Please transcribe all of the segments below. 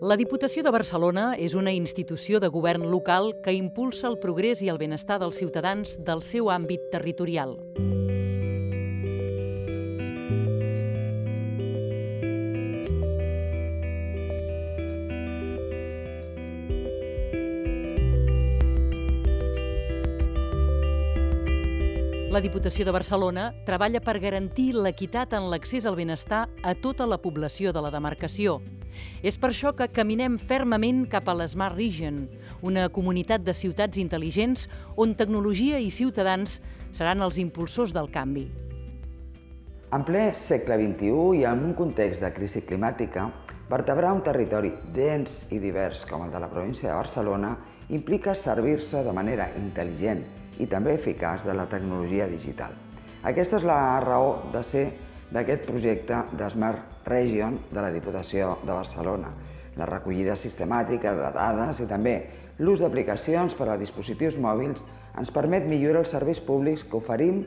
La Diputació de Barcelona és una institució de govern local que impulsa el progrés i el benestar dels ciutadans del seu àmbit territorial. La Diputació de Barcelona treballa per garantir l'equitat en l'accés al benestar a tota la població de la demarcació. És per això que caminem fermament cap a l'Smart Region, una comunitat de ciutats intel·ligents on tecnologia i ciutadans seran els impulsors del canvi. En ple segle XXI i en un context de crisi climàtica, vertebrar un territori dens i divers com el de la província de Barcelona implica servir-se de manera intel·ligent i també eficaç de la tecnologia digital. Aquesta és la raó de ser d'aquest projecte de Smart Region de la Diputació de Barcelona. La recollida sistemàtica de dades i també l'ús d'aplicacions per a dispositius mòbils ens permet millorar els serveis públics que oferim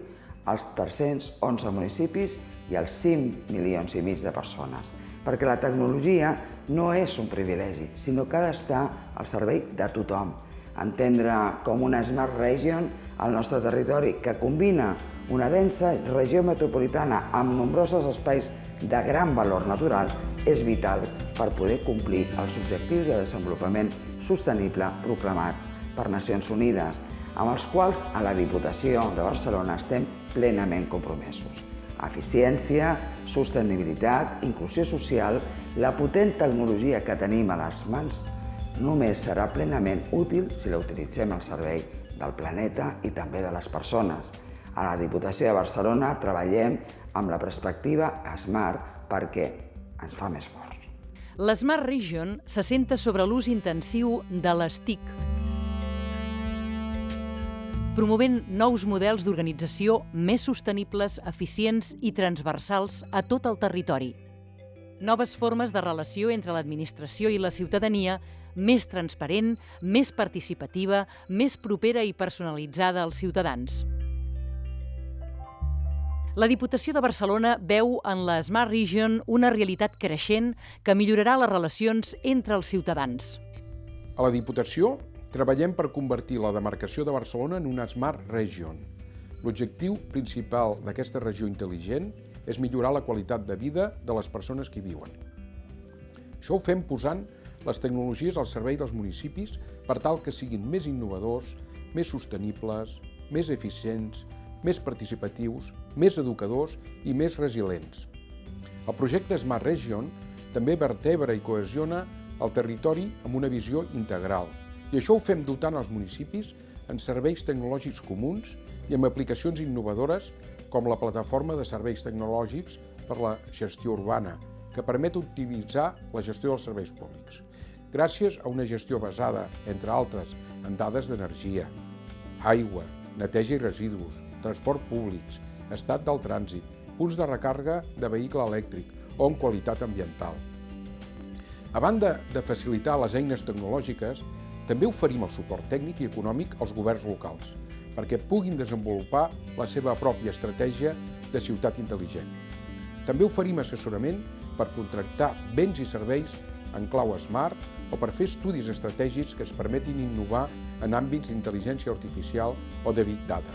als 311 municipis i als 5,5 milions de persones. Perquè la tecnologia no és un privilegi, sinó que ha d'estar al servei de tothom. Entendre com una Smart Region al nostre territori que combina una densa regió metropolitana amb nombrosos espais de gran valor natural és vital per poder complir els objectius de desenvolupament sostenible proclamats per Nacions Unides, amb els quals a la Diputació de Barcelona estem plenament compromesos. Eficiència, sostenibilitat, inclusió social, la potent tecnologia que tenim a les mans només serà plenament útil si la utilitzem al servei del planeta i també de les persones. A la Diputació de Barcelona treballem amb la perspectiva Smart perquè ens fa més forts. L'Smart Region s'assenta sobre l'ús intensiu de les TIC, promovent nous models d'organització més sostenibles, eficients i transversals a tot el territori. Noves formes de relació entre l'administració i la ciutadania més transparent, més participativa, més propera i personalitzada als ciutadans. La Diputació de Barcelona veu en la Smart Region una realitat creixent que millorarà les relacions entre els ciutadans. A la Diputació treballem per convertir la demarcació de Barcelona en una Smart Region. L'objectiu principal d'aquesta regió intel·ligent és millorar la qualitat de vida de les persones que hi viuen. Això ho fem posant les tecnologies al servei dels municipis per tal que siguin més innovadors, més sostenibles, més eficients, més participatius, més educadors i més resilients. El projecte Smart Region també vertebra i cohesiona el territori amb una visió integral, i això ho fem dotant els municipis en serveis tecnològics comuns i amb aplicacions innovadores com la plataforma de serveis tecnològics per la gestió urbana, que permet optimitzar la gestió dels serveis públics, gràcies a una gestió basada, entre altres, en dades d'energia, aigua, neteja i residus, transport públics, estat del trànsit, punts de recàrrega de vehicle elèctric o en qualitat ambiental. A banda de facilitar les eines tecnològiques, també oferim el suport tècnic i econòmic als governs locals, perquè puguin desenvolupar la seva pròpia estratègia de ciutat intel·ligent. També oferim assessorament per contractar béns i serveis en clau Smart o per fer estudis estratègics que es permetin innovar en àmbits d'intel·ligència artificial o de Big Data.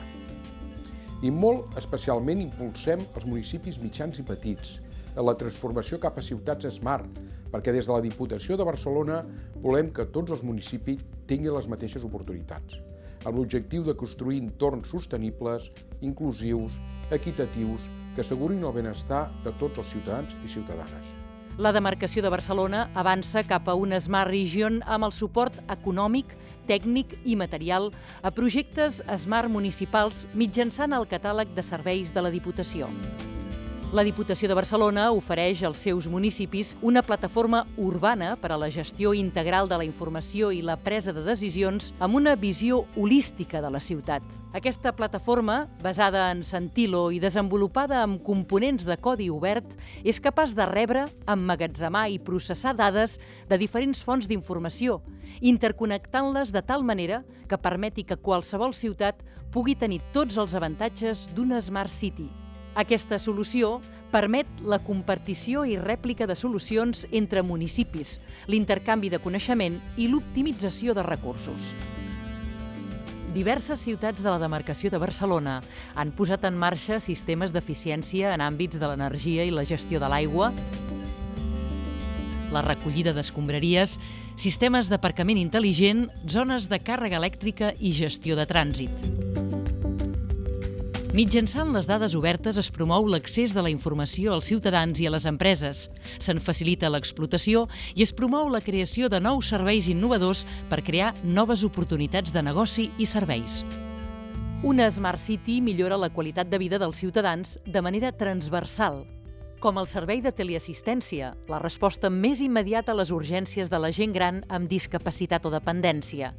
I molt especialment impulsem els municipis mitjans i petits en la transformació cap a ciutats Smart, perquè des de la Diputació de Barcelona volem que tots els municipis tinguin les mateixes oportunitats, amb l'objectiu de construir entorns sostenibles, inclusius, equitatius, que assegurin el benestar de tots els ciutadans i ciutadanes. La demarcació de Barcelona avança cap a una Smart Region amb el suport econòmic, tècnic i material a projectes Smart municipals mitjançant el catàleg de serveis de la Diputació. La Diputació de Barcelona ofereix als seus municipis una plataforma urbana per a la gestió integral de la informació i la presa de decisions amb una visió holística de la ciutat. Aquesta plataforma, basada en Sentilo i desenvolupada amb components de codi obert, és capaç de rebre, emmagatzemar i processar dades de diferents fonts d'informació, interconnectant-les de tal manera que permeti que qualsevol ciutat pugui tenir tots els avantatges d'una Smart City. Aquesta solució Permet la compartició i rèplica de solucions entre municipis, l'intercanvi de coneixement i l'optimització de recursos. Diverses ciutats de la demarcació de Barcelona han posat en marxa sistemes d'eficiència en àmbits de l'energia i la gestió de l'aigua, la recollida d'escombraries, sistemes d'aparcament intel·ligent, zones de càrrega elèctrica i gestió de trànsit. Mitjançant les dades obertes es promou l'accés de la informació als ciutadans i a les empreses, se'n facilita l'explotació i es promou la creació de nous serveis innovadors per crear noves oportunitats de negoci i serveis. Una Smart City millora la qualitat de vida dels ciutadans de manera transversal, com el servei de teleassistència, la resposta més immediata a les urgències de la gent gran amb discapacitat o dependència.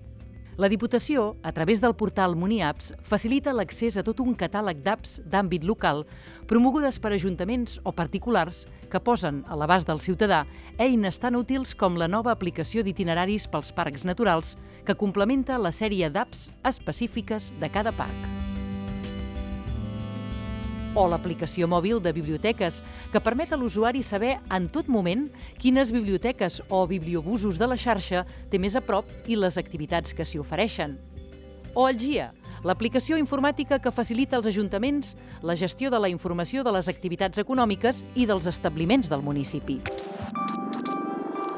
La Diputació, a través del portal MuniApps, facilita l'accés a tot un catàleg d'apps d'àmbit local promogudes per ajuntaments o particulars que posen a l'abast del ciutadà eines tan útils com la nova aplicació d'itineraris pels parcs naturals que complementa la sèrie d'apps específiques de cada parc. O l'aplicació mòbil de biblioteques, que permet a l'usuari saber en tot moment quines biblioteques o bibliobusos de la xarxa té més a prop i les activitats que s'hi ofereixen. O el GIA, l'aplicació informàtica que facilita als ajuntaments la gestió de la informació de les activitats econòmiques i dels establiments del municipi.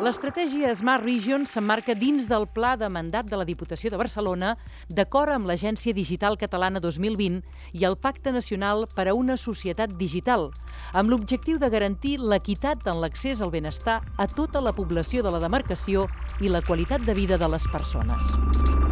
L'estratègia Smart Region s'emmarca dins del Pla de Mandat de la Diputació de Barcelona d'acord amb l'Agència Digital Catalana 2020 i el Pacte Nacional per a una Societat Digital, amb l'objectiu de garantir l'equitat en l'accés al benestar a tota la població de la demarcació i la qualitat de vida de les persones.